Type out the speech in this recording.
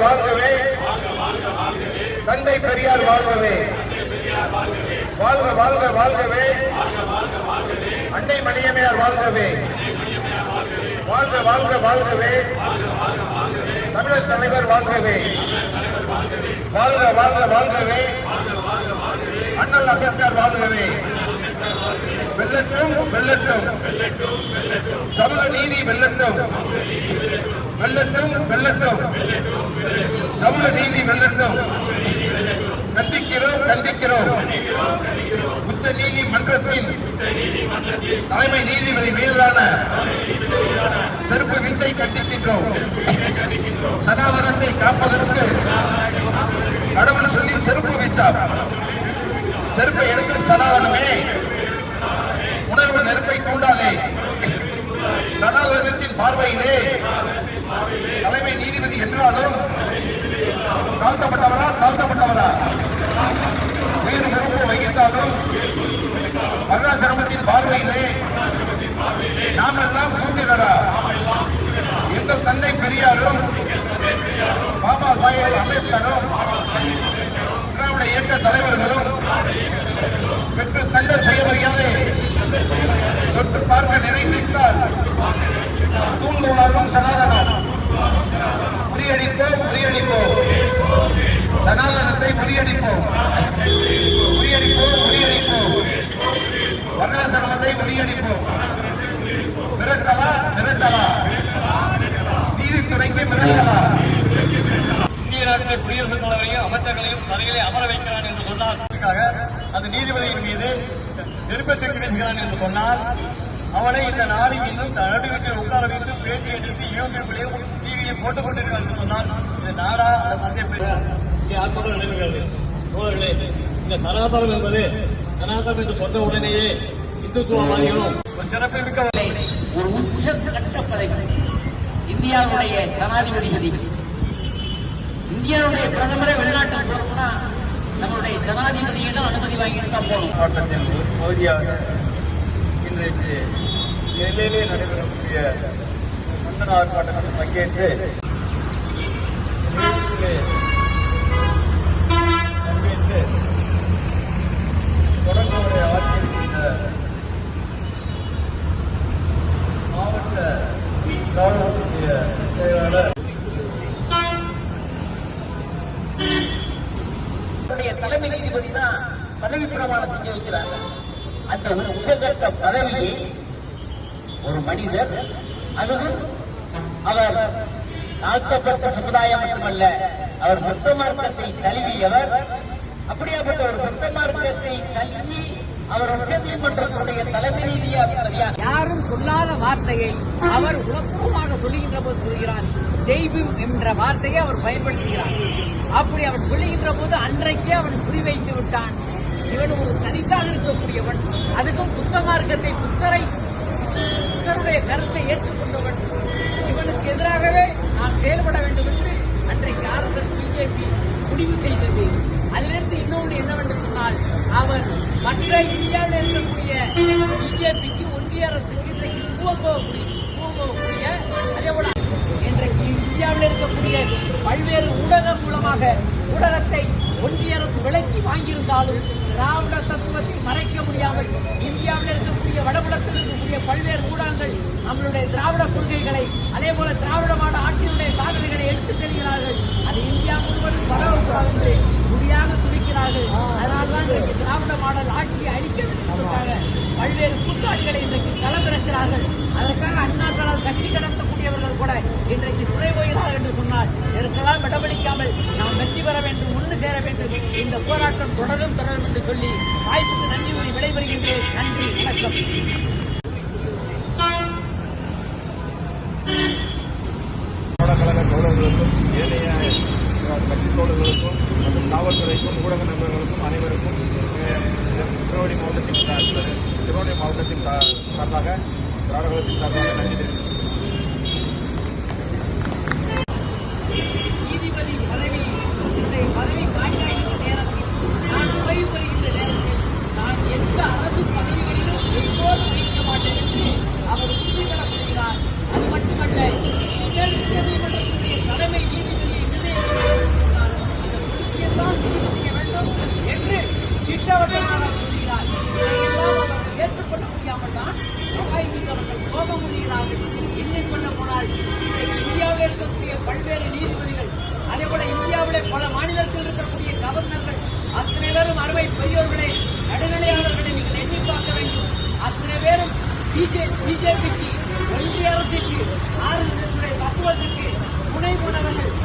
வாழ்கவே, தந்தை பெரியார் வாழ்கவே, வாழ்க வாழ்க வாழ்கவே, அன்னை மணியம்மையார் வாழ்கவே, வாழ்க வாழ்க வாழ்கவே, தமிழர் தலைவர் வாழ்கவே, வாழ்க வாழ்க வாழ்கவே, அண்ணல் அம்பேத்கர் வாழ்கவே, வெல்லட்டும் வெல்லட்டும், சமூக நீதி வெல்லட்டும், வெல்லட்டும் வெல்லட்டும், சமூக நீதி வெல்லட்டும். கண்டிக்கிறோம் கண்டிக்கிறோம். உச்ச நீதிமன்றத்தின் தலைமை நீதிபதி மீதான செருப்பு வீச்சை கண்டிக்கின்றோம். சனாதனத்தை காப்பதற்கு கடவுள் சொல்லி செருப்பு வீச்சார். செருப்பை எடுக்கும் சனாதனமே, உணர்வு நெருப்பை தூண்டாதே. சனாதனத்தின் பார்வையிலே தலைமை நீதிபதி என்றாலும் தாழ்த்தப்பட்டவரா தாழ்த்தப்பட்டவரா, வேறு பொறுப்பு வகித்தாலும் வர்ணாசிரமத்தின் பார்வையிலே நாம் எல்லாம் சூழ்நிலரா. எங்கள் தந்தை பெரியாரும் பாபா சாஹேப் அம்பேத்கரும் திராவிட இயக்க தலைவர்களும் பெற்று தந்த சுயமரியாதை தொட்டு பார்க்க நினைத்திட்டால் தூள்தூளாகும் சனாதனம். முறியடிப்போம் முறியடிப்போம், சனாதனத்தை முறியடிப்போம், முறியடிப்போம் முறியடிப்போம், வர்ணாசிரமத்தை முறியடிப்போம். மிரட்டலா மிரட்டலா, நீதித்துறைக்கு மிரட்டலா. இந்திய நாட்டிலே குடியரசுத் தலைவரையும் அமைச்சர்களையும் தலைகளை அமர வைக்கிறான் என்று சொன்னால், அந்த நீதிபதியின் மீது நெருப்பத்தை வீசுகிறான் என்று சொன்னால், அவனை இந்த நாடு இன்னும் நடுவீட்டில் உட்கார வைத்து பேட்டி எடுத்து யூடியூப்லையும் டிவியிலையும் போட்டுக் கொண்டிருக்கிறார் என்று சொன்னால், இந்த நாடா தந்தை நடைபெறுகிறது. தோழர்களே, இந்த சனாதனம் என்பது சனாதனம் என்று சொன்ன உடனேயே இந்துத்துவவாதிகளும் ஒரு சிறப்புமிக்க ஒரு உச்சகட்ட பதவி இந்தியாவுடைய ஜனாதிபதி பதவி. இந்தியாவுடைய பிரதமரை வெளிநாட்டில் போறோம்னா நம்மளுடைய ஜனாதிபதியிடம் அனுமதி வாங்கிட்டு தான் போகணும். மாவட்டத்தின் ஒரு பகுதியாக இன்றைக்கு நெல்லையிலே நடைபெறக்கூடிய கண்டன ஆர்ப்பாட்டத்தில் பங்கேற்று தொடர்புடைய ஆட்சியிருக்கின்ற மாவட்ட காவல்துறையுடைய செயலாளர் தலைமை நீதிபதி தான் பதவி பிரமாணம் செஞ்சு வைக்கிறார். அந்த உச்சகட்ட பதவியை ஒரு மனிதர், அதுவும் அவர் தாழ்த்தப்பட்ட சமுதாயம் மட்டுமல்ல, அவர் புத்த மார்க்கத்தை தழுவியவர். அப்படியாப்பட்ட ஒரு புத்த மார்க்கத்தை தழுவி அவர் உச்ச நீதிமன்றத்தினுடைய தலைமை நீதிபதியாக யாரும் சொல்லாத வார்த்தையை அவர் உலகமாக சொல்லுகின்ற போது சொல்கிறார். தெய்வம் என்ற வார்த்தையை அவர் பயன்படுத்துகிறார். அப்படி அவர் சொல்லுகின்ற போது அன்றைக்கே அவன் குறிவைத்து விட்டான். இவன் ஒரு தனித்தாக இருக்கக்கூடியவன், அதுக்கும் புத்த மார்க்கத்தை புத்தருடைய கருத்தை ஏற்றுக்கொண்டவன். இவனுக்கு எதிராகவே நாம் செயல்பட வேண்டும் என்று அன்றைக்கு RSS பிஜேபி முடிவு செய்தது. அதிலிருந்து இன்னொன்று என்னவென்று சொன்னால், அவர் மற்ற இந்தியாவில் இருக்கக்கூடிய பிஜேபிக்கு ஒன்றிய அரசுக்கு இன்றைக்கு போகக்கூடிய அதே போல இன்றைக்கு இந்தியாவில் இருக்கக்கூடிய பல்வேறு ஊடகம் மூலமாக ஊடகத்தை ஒன்றிய அரசு விலக்கி வாங்கியிருந்தாலும் திராவிட தத்துவத்தை மறைக்க முடியாமல் இந்தியாவில் இருக்கக்கூடிய வடபுலத்தில் இருக்கக்கூடிய பல்வேறு ஊடகங்கள் நம்மளுடைய திராவிட கொள்கைகளை, அதே போல திராவிட மாடல் ஆட்சியினுடைய சாதனைகளை எடுத்துச் செல்கிறார்கள். அது இந்தியா முழுவதும் பரவக்கூடாது என்று துடியாக துடிக்கிறார்கள். அதனால்தான் இன்றைக்கு திராவிட மாடல் ஆட்சியை அழிக்க வேண்டுமென்றதுக்காக பல்வேறு கூட்டாளிகளை இன்றைக்கு களமிறக்கிறார்கள். அதற்காக அண்ணா கட்சி கடத்தக்கூடியவர்கள் கூட இன்றைக்கு துணை போகிறார்கள் என்று சொன்னால், இதற்கெல்லாம் இடமளிக்காமல் நாம் வெற்றி பெற வேண்டும், ஒன்று சேர வேண்டும், இந்த போராட்டம் தொடரும் என்று சொல்லி வாய்ப்புக்கு நன்றி கூறி விடைபெறுகின்றேன். நன்றி, வணக்கம். கழக தோழர்களுக்கும் ஏனைய கட்சி தோழர்களுக்கும் மற்றும் காவல்துறைக்கும் ஊடக நண்பர்களுக்கும் அனைவருக்கும் திருவண்ணாமலை மாவட்டத்தின் சார்பாக திராவிடத்தின் சார்பாக நன்றி தெரிவிக்கிறேன். நீதிபதி பதவி காய்காய்கின்ற நேரத்தில், நான் ஓய்வு பெறுகின்ற நேரத்தில் நான் எந்த அரசு பதவிகளிலும் எப்போதும் வைக்க மாட்டேன் என்று அவர் உறுதிபடப்படுகிறார். அது மட்டுமல்ல, நீதிமன்றத்துடைய தலைமை நீதிபதியை சொன்னார்கள். அத்தனை பேரும் அருமை பெரியோர்களை, நடுநிலையாளர்களை நீங்கள் எண்ணி பார்க்க வேண்டும். அத்தனை பேரும் பிஜேபிக்கு, ஒன்றிய அரசுக்கு, ஆர்எஸ்எஸ் தத்துவத்துக்கு துணை போனவர்கள்.